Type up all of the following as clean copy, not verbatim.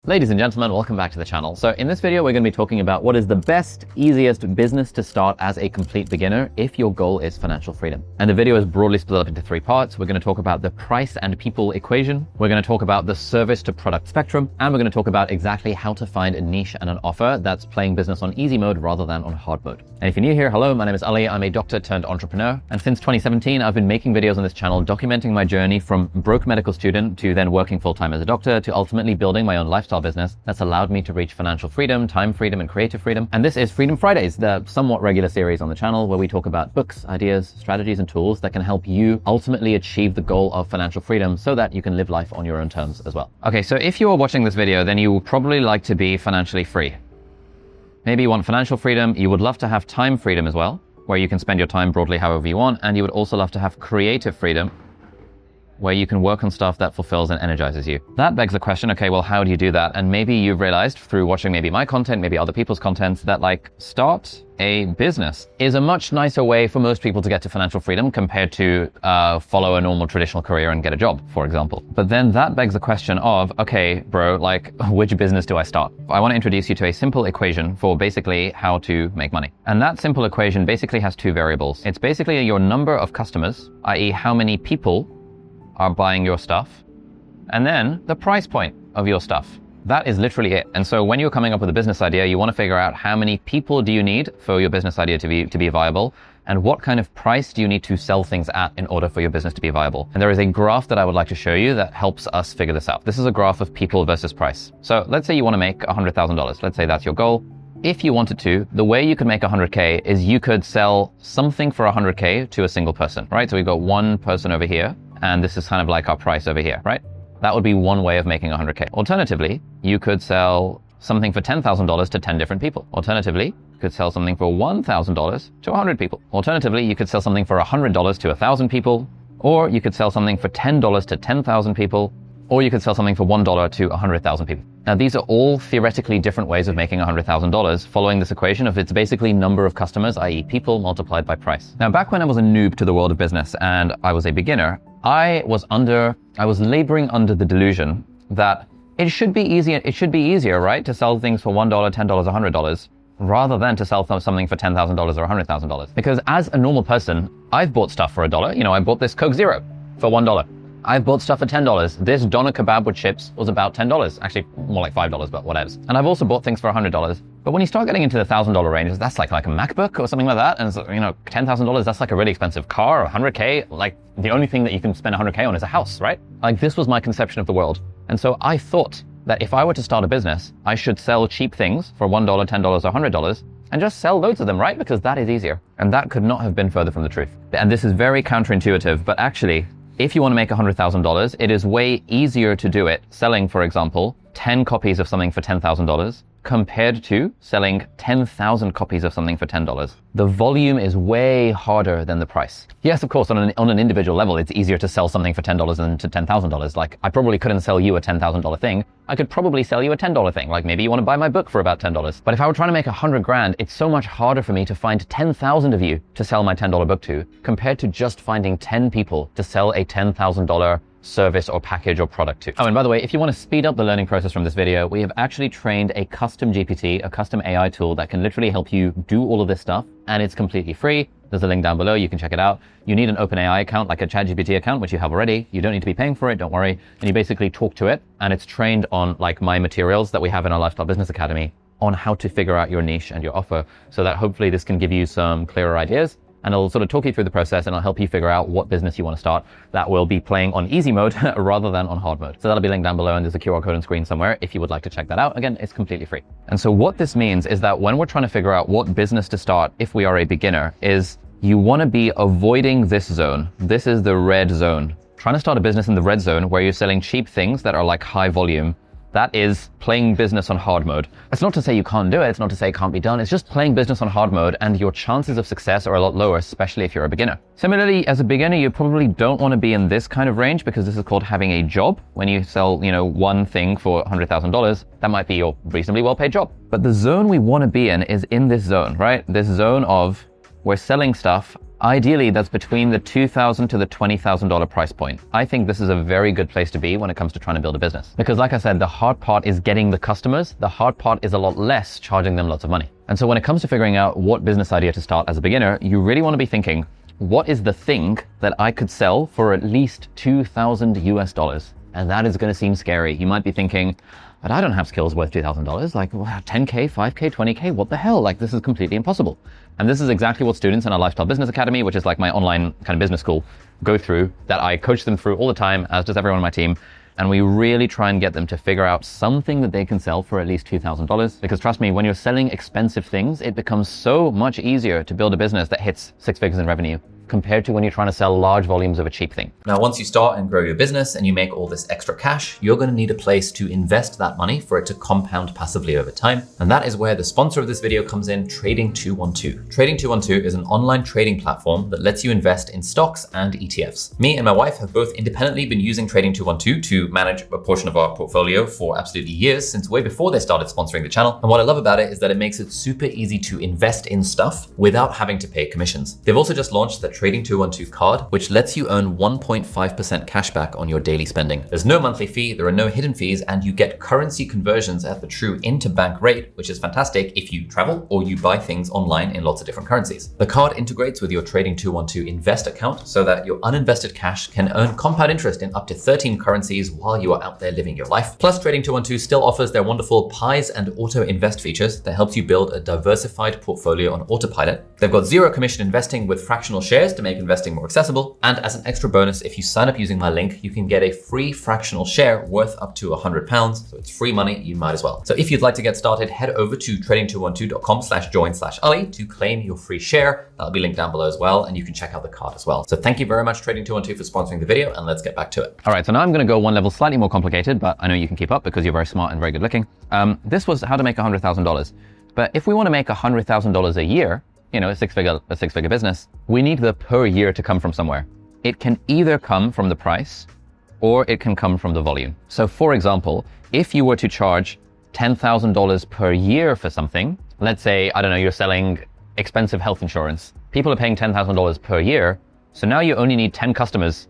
Ladies and gentlemen, welcome back to the channel. So in this video, we're going to be talking about what is the best, easiest business to start as a complete beginner if your goal is financial freedom. And the video is broadly split up into 3 parts. We're going to talk about the price and people equation. We're going to talk about the service to product spectrum. And we're going to talk about exactly how to find a niche and an offer that's playing business on easy mode rather than on hard mode. And if you're new here, hello, my name is Ali. I'm a doctor turned entrepreneur. And since 2017, I've been making videos on this channel documenting my journey from broke medical student to then working full-time as a doctor to ultimately building my own lifestyle business that's allowed me to reach financial freedom, time freedom, and creative freedom. And this is Freedom Fridays, the somewhat regular series on the channel where we talk about books, ideas, strategies, and tools that can help you ultimately achieve the goal of financial freedom so that you can live life on your own terms as well. Okay, so if you are watching this video, then you will probably like to be financially free. Maybe you want financial freedom. You would love to have time freedom as well, where you can spend your time broadly however you want. And you would also love to have creative freedom, where you can work on stuff that fulfills and energizes you. That begs the question, okay, well, how do you do that? And maybe you've realized through watching maybe my content, maybe other people's content, that like start a business is a much nicer way for most people to get to financial freedom compared to follow a normal traditional career and get a job, for example. But then that begs the question of, okay, bro, like which business do I start? I want to introduce you to a simple equation for basically how to make money. And that simple equation basically has 2 variables. It's basically your number of customers, i.e. how many people are buying your stuff, and then the price point of your stuff. That is literally it. And so when you're coming up with a business idea, you want to figure out how many people do you need for your business idea to be viable, and what kind of price do you need to sell things at in order for your business to be viable. And there is a graph that I would like to show you that helps us figure this out. This is a graph of people versus price. So let's say you want to make $100,000. Let's say that's your goal. If you wanted to, the way you could make 100K is you could sell something for 100K to a single person, right? So we've got one person over here, and this is kind of like our price over here, right? That would be one way of making 100K. Alternatively, you could sell something for $10,000 to 10 different people. Alternatively, you could sell something for $1,000 to 100 people. Alternatively, you could sell something for $100 to 1,000 people, or you could sell something for $10 to 10,000 people, or you could sell something for $1 to 100,000 people. Now, these are all theoretically different ways of making $100,000 following this equation of it's basically number of customers, i.e. people multiplied by price. Now, back when I was a noob to the world of business and I was a beginner, I was laboring under the delusion that it should be easier, right? To sell things for $1, $10, $100, rather than to sell something for $10,000 or $100,000. Because as a normal person, I've bought stuff for $1. You know, I bought this Coke Zero for $1. I've bought stuff for $10. This doner kebab with chips was about $10. Actually, more like $5, but whatever. And I've also bought things for $100. But when you start getting into the $1,000 range, that's like a MacBook or something like that. And so, you know, $10,000, that's like a really expensive car. Or $100K, like the only thing that you can spend $100K on is a house, right? Like this was my conception of the world. And so I thought that if I were to start a business, I should sell cheap things for $1, $10, or $100 and just sell loads of them, right? Because that is easier. And that could not have been further from the truth. And this is very counterintuitive, but actually, if you want to make $100,000, it is way easier to do it selling, for example, 10 copies of something for $10,000 compared to selling 10,000 copies of something for $10. The volume is way harder than the price. Yes, of course, on an individual level, it's easier to sell something for $10 than to $10,000. Like, I probably couldn't sell you a $10,000 thing. I could probably sell you a $10 thing. Like, maybe you want to buy my book for about $10. But if I were trying to make 100 grand, it's so much harder for me to find 10,000 of you to sell my $10 book to, compared to just finding 10 people to sell a $10,000 service or package or product to. Oh, and by the way, if you want to speed up the learning process from this video, we have actually trained a custom GPT, a custom AI tool that can literally help you do all of this stuff, and it's completely free. There's a link down below. You can check it out. You need an OpenAI account, like a ChatGPT account, which you have already. You don't need to be paying for it. Don't worry. And you basically talk to it, and it's trained on like my materials that we have in our Lifestyle Business Academy on how to figure out your niche and your offer, so that hopefully this can give you some clearer ideas. And it'll sort of talk you through the process, and it'll help you figure out what business you want to start that will be playing on easy mode rather than on hard mode. So that'll be linked down below, and there's a QR code on screen somewhere if you would like to check that out. Again, it's completely free. And so what this means is that when we're trying to figure out what business to start if we are a beginner, is you want to be avoiding this zone. This is the red zone. Trying to start a business in the red zone where you're selling cheap things that are like high volume. That is playing business on hard mode. It's not to say you can't do it. It's not to say it can't be done. It's just playing business on hard mode, and your chances of success are a lot lower, especially if you're a beginner. Similarly, as a beginner, you probably don't want to be in this kind of range, because this is called having a job. When you sell, you know, one thing for $100,000, that might be your reasonably well-paid job. But the zone we want to be in is in this zone, right? This zone of we're selling stuff Ideally, that's between the $2,000 to the $20,000 price point. I think this is a very good place to be when it comes to trying to build a business. Because like I said, the hard part is getting the customers. The hard part is a lot less charging them lots of money. And so when it comes to figuring out what business idea to start as a beginner, you really want to be thinking, what is the thing that I could sell for at least $2,000 US? And that is going to seem scary. You might be thinking, but I don't have skills worth $2,000. Like 10K, 5K, 20K, what the hell? Like this is completely impossible. And this is exactly what students in our Lifestyle Business Academy, which is like my online kind of business school, go through, that I coach them through all the time, as does everyone on my team. And we really try and get them to figure out something that they can sell for at least $2,000. Because trust me, when you're selling expensive things, it becomes so much easier to build a business that hits 6 figures in revenue compared to when you're trying to sell large volumes of a cheap thing. Now, once you start and grow your business and you make all this extra cash, you're going to need a place to invest that money for it to compound passively over time. And that is where the sponsor of this video comes in, Trading 212. Trading 212 is an online trading platform that lets you invest in stocks and ETFs. Me and my wife have both independently been using Trading 212 to manage a portion of our portfolio for absolutely years, since way before they started sponsoring the channel. And what I love about it is that it makes it super easy to invest in stuff without having to pay commissions. They've also just launched the Trading 212 card, which lets you earn 1.5% cashback on your daily spending. There's no monthly fee, there are no hidden fees, and you get currency conversions at the true interbank rate, which is fantastic if you travel or you buy things online in lots of different currencies. The card integrates with your Trading 212 Invest account so that your uninvested cash can earn compound interest in up to 13 currencies while you are out there living your life. Plus, Trading 212 still offers their wonderful pies and auto invest features that helps you build a diversified portfolio on autopilot. They've got zero commission investing with fractional shares to make investing more accessible. And as an extra bonus, if you sign up using my link, you can get a free fractional share worth up to £100. So it's free money, you might as well. So if you'd like to get started, head over to trading212.com/join/Ali to claim your free share. That'll be linked down below as well. And you can check out the card as well. So thank you very much, Trading 212, for sponsoring the video, and let's get back to it. All right, so now I'm going to go one level slightly more complicated, but I know you can keep up because you're very smart and very good looking. This was how to make $100,000. But if we want to make $100,000 a year, you know, a six-figure business, we need the per year to come from somewhere. It can either come from the price or it can come from the volume. So for example, if you were to charge $10,000 per year for something, let's say, I don't know, you're selling expensive health insurance. People are paying $10,000 per year. So now you only need 10 customers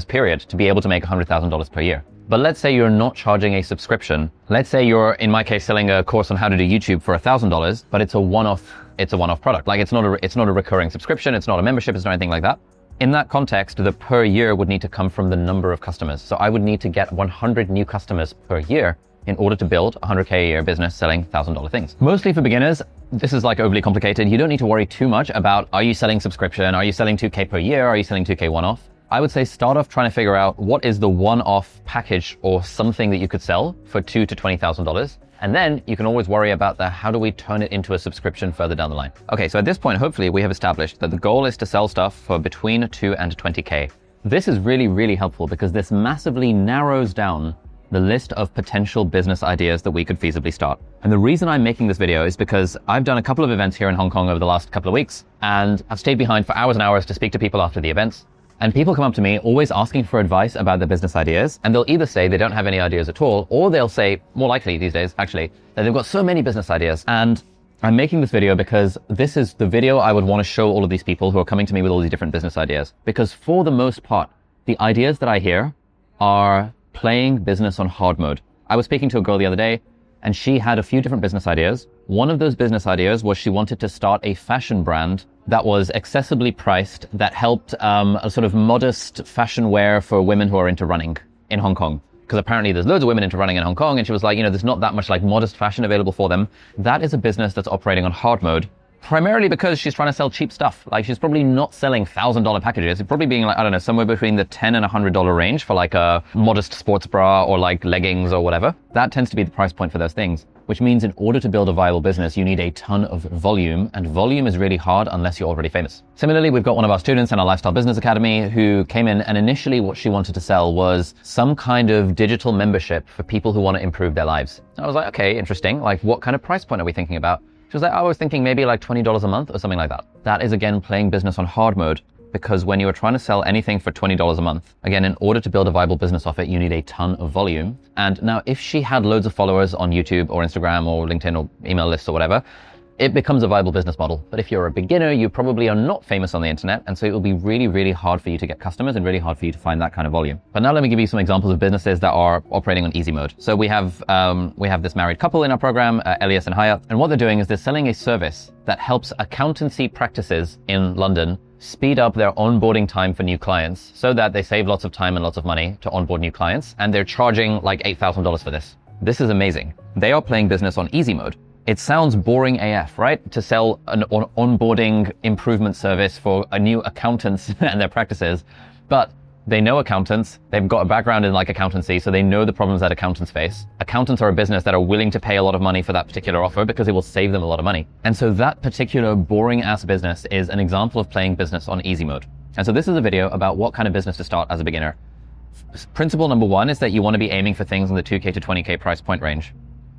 period to be able to make $100,000 per year. But let's say you're not charging a subscription. Let's say you're, in my case, selling a course on how to do YouTube for $1,000, but it's a one-off product. Like it's not a recurring subscription. It's not a membership. It's not anything like that. In that context, the per year would need to come from the number of customers. So I would need to get 100 new customers per year in order to build a 100K a year business selling $1,000 things. Mostly for beginners, this is like overly complicated. You don't need to worry too much about, are you selling subscription? Are you selling 2K per year? Are you selling 2K one-off? I would say start off trying to figure out what is the one-off package or something that you could sell for $2,000 to $20,000. And then you can always worry about how do we turn it into a subscription further down the line. Okay, so at this point, hopefully we have established that the goal is to sell stuff for between 2 and 20K. This is really, really helpful because this massively narrows down the list of potential business ideas that we could feasibly start. And the reason I'm making this video is because I've done a couple of events here in Hong Kong over the last couple of weeks, and I've stayed behind for hours and hours to speak to people after the events. And people come up to me always asking for advice about their business ideas. And they'll either say they don't have any ideas at all, or they'll say, more likely these days, actually, that they've got so many business ideas. And I'm making this video because this is the video I would want to show all of these people who are coming to me with all these different business ideas. Because for the most part, the ideas that I hear are playing business on hard mode. I was speaking to a girl the other day, and she had a few different business ideas. One of those business ideas was she wanted to start a fashion brand that was accessibly priced, that helped a sort of modest fashion wear for women who are into running in Hong Kong. Because apparently there's loads of women into running in Hong Kong, and she was like, you know, there's not that much like modest fashion available for them. That is a business that's operating on hard mode, primarily because she's trying to sell cheap stuff. Like she's probably not selling $1,000 packages. It's probably being like, I don't know, somewhere between the $10 and $100 range for like a modest sports bra or like leggings or whatever. That tends to be the price point for those things, which means in order to build a viable business, you need a ton of volume, and volume is really hard unless you're already famous. Similarly, we've got one of our students in our Lifestyle Business Academy who came in, and initially what she wanted to sell was some kind of digital membership for people who want to improve their lives. And I was like, okay, interesting. Like what kind of price point are we thinking about? She was like, I was thinking maybe like $20 a month or something like that. That is again playing business on hard mode, because when you are trying to sell anything for $20 a month, again, in order to build a viable business off it, you need a ton of volume. And now if she had loads of followers on YouTube or Instagram or LinkedIn or email lists or whatever, it becomes a viable business model. But if you're a beginner, you probably are not famous on the internet, and so it will be really, really hard for you to get customers and really hard for you to find that kind of volume. But now let me give you some examples of businesses that are operating on easy mode. So we have this married couple in our program, Elias and Hayat, and what they're doing is they're selling a service that helps accountancy practices in London speed up their onboarding time for new clients so that they save lots of time and lots of money to onboard new clients, and they're charging like $8,000 for this. This is amazing. They are playing business on easy mode. It sounds boring AF, right? To sell an onboarding improvement service for a new accountants and their practices, but they know accountants. They've got a background in like accountancy, so they know the problems that accountants face. Accountants are a business that are willing to pay a lot of money for that particular offer because it will save them a lot of money. And so that particular boring ass business is an example of playing business on easy mode. And so this is a video about what kind of business to start as a beginner. Principle number 1 is that you want to be aiming for things in the 2K to 20K price point range.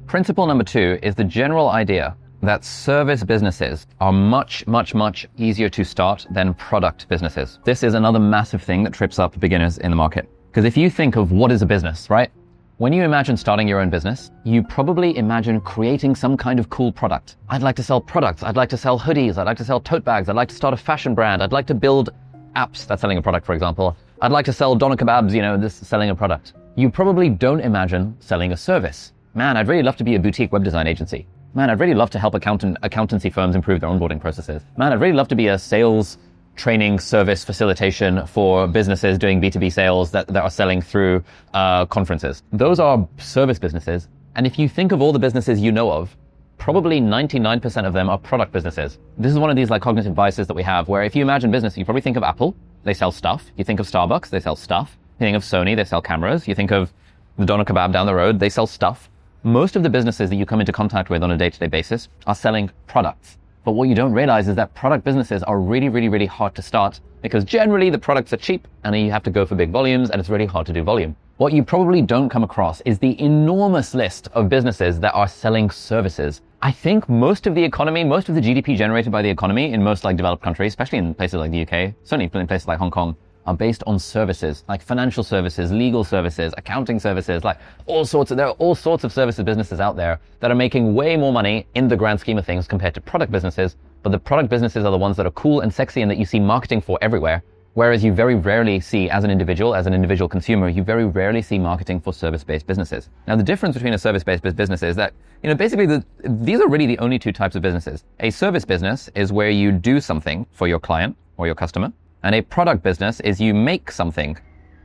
Principle number 2 is the general idea that service businesses are much, much, much easier to start than product businesses. This is another massive thing that trips up beginners in the market. Because if you think of what is a business, right? When you imagine starting your own business, you probably imagine creating some kind of cool product. I'd like to sell products. I'd like to sell hoodies. I'd like to sell tote bags. I'd like to start a fashion brand. I'd like to build apps that's selling a product, for example. I'd like to sell doner kebabs, this selling a product. You probably don't imagine selling a service. Man, I'd really love to be a boutique web design agency. Man, I'd really love to help accountancy firms improve their onboarding processes. Man, I'd really love to be a sales training service facilitation for businesses doing B2B sales that are selling through conferences. Those are service businesses. And if you think of all the businesses you know of, probably 99% of them are product businesses. This is one of these like cognitive biases that we have, where if you imagine business, you probably think of Apple, they sell stuff. You think of Starbucks, they sell stuff. You think of Sony, they sell cameras. You think of the doner kebab down the road, they sell stuff. Most of the businesses that you come into contact with on a day-to-day basis are selling products. But what you don't realize is that product businesses are really, really, really hard to start because generally the products are cheap and you have to go for big volumes and it's really hard to do volume. What you probably don't come across is the enormous list of businesses that are selling services. I think most of the economy, most of the GDP generated by the economy in most like developed countries, especially in places like the UK, certainly in places like Hong Kong, are based on services, like financial services, legal services, accounting services, like there are all sorts of services businesses out there that are making way more money in the grand scheme of things compared to product businesses. But the product businesses are the ones that are cool and sexy and that you see marketing for everywhere. Whereas you very rarely see, as an individual consumer, you very rarely see marketing for service-based businesses. Now, the difference between a service-based business is that, basically these are really the only two types of businesses. A service business is where you do something for your client or your customer. And a product business is you make something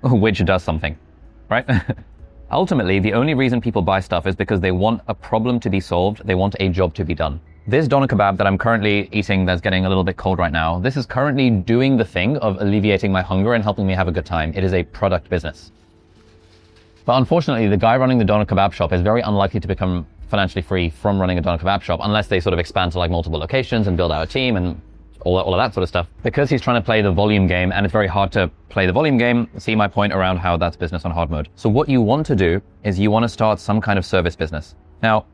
which does something, right? Ultimately, the only reason people buy stuff is because they want a problem to be solved. They want a job to be done. This doner kebab that I'm currently eating that's getting a little bit cold right now, this is currently doing the thing of alleviating my hunger and helping me have a good time. It is a product business. But unfortunately, the guy running the doner kebab shop is very unlikely to become financially free from running a doner kebab shop unless they sort of expand to like multiple locations and build out a team and all of that sort of stuff. Because he's trying to play the volume game and it's very hard to play the volume game, see my point around how that's business on hard mode. So what you want to do is you want to start some kind of service business. Now,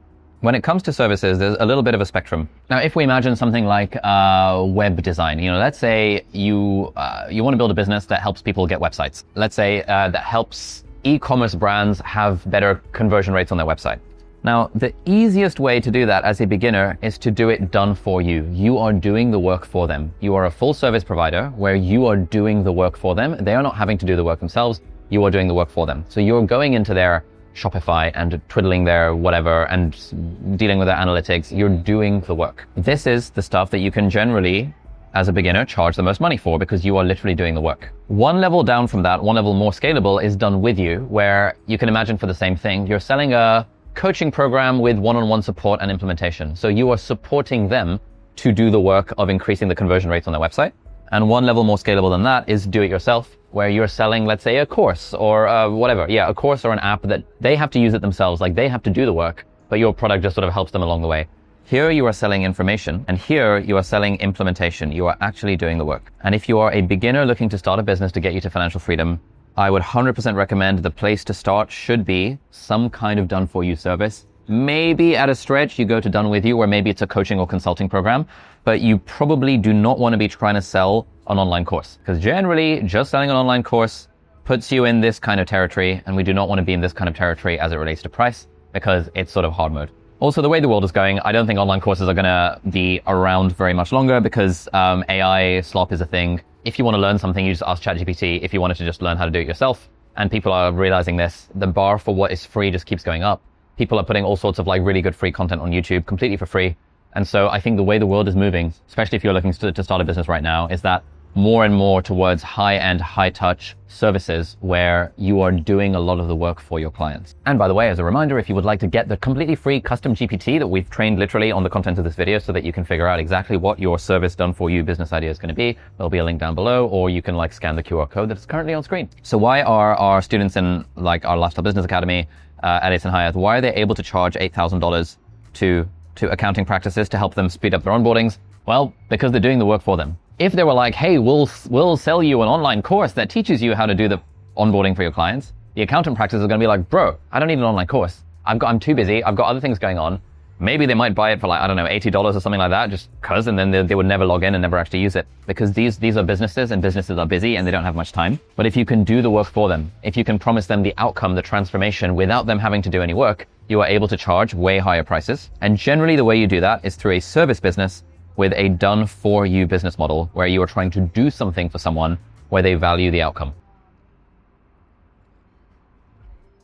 when it comes to services, there's a little bit of a spectrum. Now, if we imagine something like web design, let's say you want to build a business that helps people get websites. Let's say that helps e-commerce brands have better conversion rates on their website. Now, the easiest way to do that as a beginner is to do it done for you. You are doing the work for them. You are a full service provider where you are doing the work for them. They are not having to do the work themselves. You are doing the work for them. So you're going into their Shopify and twiddling their whatever and dealing with their analytics. You're doing the work. This is the stuff that you can generally, as a beginner, charge the most money for because you are literally doing the work. One level down from that, one level more scalable is done with you, where you can imagine for the same thing, you're selling a coaching program with one-on-one support and implementation. So you are supporting them to do the work of increasing the conversion rates on their website. And one level more scalable than that is do it yourself, where you're selling, let's say, a course or whatever. Yeah, a course or an app that they have to use it themselves. Like they have to do the work, but your product just sort of helps them along the way. Here you are selling information, and here you are selling implementation. You are actually doing the work. And if you are a beginner looking to start a business to get you to financial freedom, I would 100% recommend the place to start should be some kind of done-for-you service. Maybe at a stretch you go to done with you, or maybe it's a coaching or consulting program, but you probably do not want to be trying to sell an online course, because generally just selling an online course puts you in this kind of territory, and we do not want to be in this kind of territory as it relates to price, because it's sort of hard mode. Also, the way the world is going, I don't think online courses are going to be around very much longer because AI slop is a thing. If you want to learn something, you just ask ChatGPT. If you wanted to just learn how to do it yourself, and people are realizing this, the bar for what is free just keeps going up. People are putting all sorts of like really good free content on YouTube completely for free. And so I think the way the world is moving, especially if you're looking to start a business right now, is that more and more towards high-end, high-touch services where you are doing a lot of the work for your clients. And by the way, as a reminder, if you would like to get the completely free custom GPT that we've trained literally on the content of this video so that you can figure out exactly what your service done for you business idea is going to be, there'll be a link down below, or you can like scan the QR code that is currently on screen. So why are our students in like our Lifestyle Business Academy at It's and Hyatt, why are they able to charge $8,000 to accounting practices to help them speed up their onboardings? Well, because they're doing the work for them. If they were like, hey, we'll sell you an online course that teaches you how to do the onboarding for your clients, the accountant practice is going to be like, bro, I don't need an online course. I'm too busy. I've got other things going on. Maybe they might buy it for like, I don't know, $80 or something like that, just cause, and then they would never log in and never actually use it because these are businesses and businesses are busy and they don't have much time. But if you can do the work for them, if you can promise them the outcome, the transformation without them having to do any work, you are able to charge way higher prices. And generally the way you do that is through a service business with a done for you business model where you are trying to do something for someone where they value the outcome.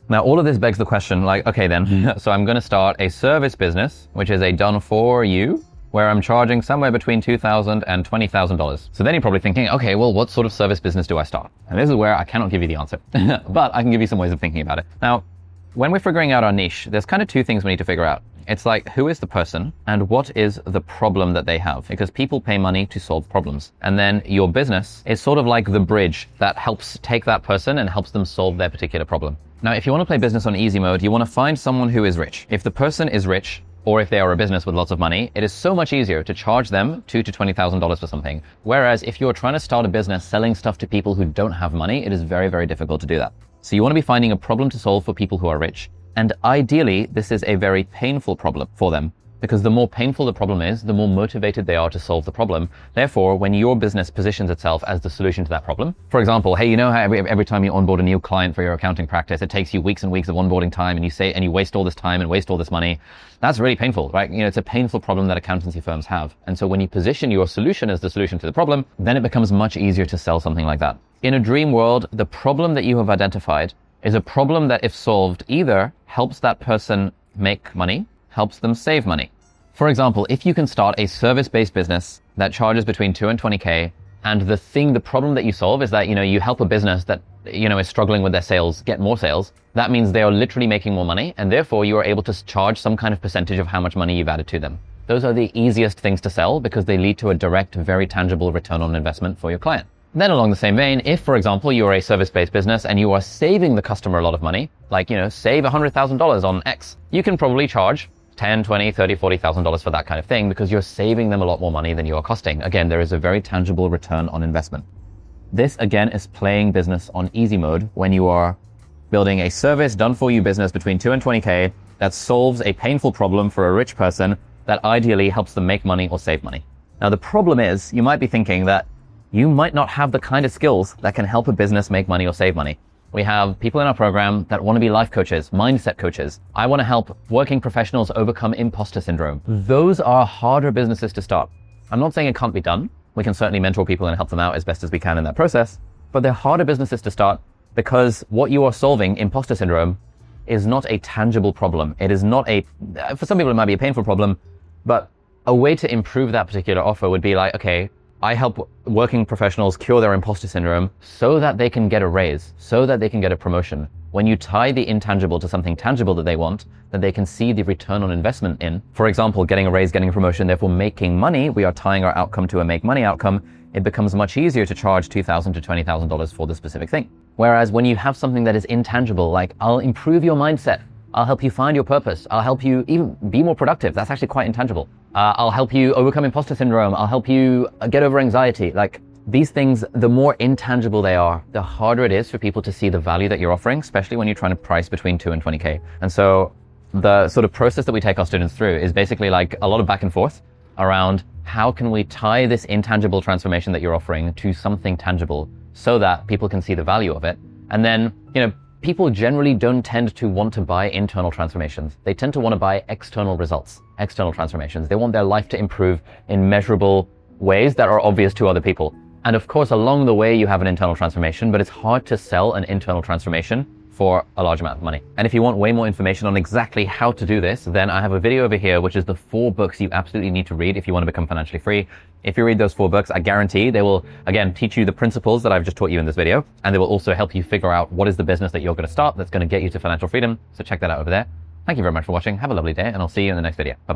Now, all of this begs the question, like, okay then, so I'm going to start a service business, which is a done for you, where I'm charging somewhere between $2,000 and $20,000. So then you're probably thinking, okay, well, what sort of service business do I start? And this is where I cannot give you the answer, but I can give you some ways of thinking about it. Now, when we're figuring out our niche, there's kind of two things we need to figure out. It's like, who is the person and what is the problem that they have? Because people pay money to solve problems. And then your business is sort of like the bridge that helps take that person and helps them solve their particular problem. Now, if you want to play business on easy mode, you want to find someone who is rich. If the person is rich, or if they are a business with lots of money, it is so much easier to charge them $2,000 to $20,000 for something. Whereas if you're trying to start a business selling stuff to people who don't have money, it is very, very difficult to do that. So you want to be finding a problem to solve for people who are rich. And ideally, this is a very painful problem for them because the more painful the problem is, the more motivated they are to solve the problem. Therefore, when your business positions itself as the solution to that problem, for example, hey, you know how every time you onboard a new client for your accounting practice, it takes you weeks and weeks of onboarding time and you waste all this time and waste all this money. That's really painful, right? You know, it's a painful problem that accountancy firms have. And so when you position your solution as the solution to the problem, then it becomes much easier to sell something like that. In a dream world, the problem that you have identified is a problem that if solved either helps that person make money, helps them save money. For example, if you can start a service-based business that charges between 2 and 20K, and the problem that you solve is that, you help a business that, is struggling with their sales, get more sales, that means they are literally making more money, and therefore you are able to charge some kind of percentage of how much money you've added to them. Those are the easiest things to sell because they lead to a direct, very tangible return on investment for your client. Then along the same vein, if, for example, you're a service-based business and you are saving the customer a lot of money, like, save $100,000 on X, you can probably charge $10,000, $20,000, $30,000, $40,000 for that kind of thing because you're saving them a lot more money than you are costing. Again, there is a very tangible return on investment. This, again, is playing business on easy mode when you are building a service done for you business between 2 and 20K that solves a painful problem for a rich person that ideally helps them make money or save money. Now, the problem is you might be thinking that you might not have the kind of skills that can help a business make money or save money. We have people in our program that want to be life coaches, mindset coaches. I want to help working professionals overcome imposter syndrome. Those are harder businesses to start. I'm not saying it can't be done. We can certainly mentor people and help them out as best as we can in that process, but they're harder businesses to start because what you are solving, imposter syndrome, is not a tangible problem. It is not for some people it might be a painful problem, but a way to improve that particular offer would be like, okay, I help working professionals cure their imposter syndrome so that they can get a raise, so that they can get a promotion. When you tie the intangible to something tangible that they want, that they can see the return on investment in, for example, getting a raise, getting a promotion, therefore making money, we are tying our outcome to a make money outcome, it becomes much easier to charge $2,000 to $20,000 for the specific thing. Whereas when you have something that is intangible, like I'll improve your mindset, I'll help you find your purpose, I'll help you even be more productive, that's actually quite intangible. I'll help you overcome imposter syndrome. I'll help you get over anxiety. Like these things, the more intangible they are, the harder it is for people to see the value that you're offering, especially when you're trying to price between 2 and 20K. And so the sort of process that we take our students through is basically like a lot of back and forth around how can we tie this intangible transformation that you're offering to something tangible so that people can see the value of it. And then, People generally don't tend to want to buy internal transformations. They tend to want to buy external results, external transformations. They want their life to improve in measurable ways that are obvious to other people. And of course, along the way, you have an internal transformation, but it's hard to sell an internal transformation for a large amount of money. And if you want way more information on exactly how to do this, then I have a video over here, which is the 4 books you absolutely need to read if you want to become financially free. If you read those 4 books, I guarantee they will, again, teach you the principles that I've just taught you in this video. And they will also help you figure out what is the business that you're going to start that's going to get you to financial freedom. So check that out over there. Thank you very much for watching. Have a lovely day, and I'll see you in the next video. Bye-bye.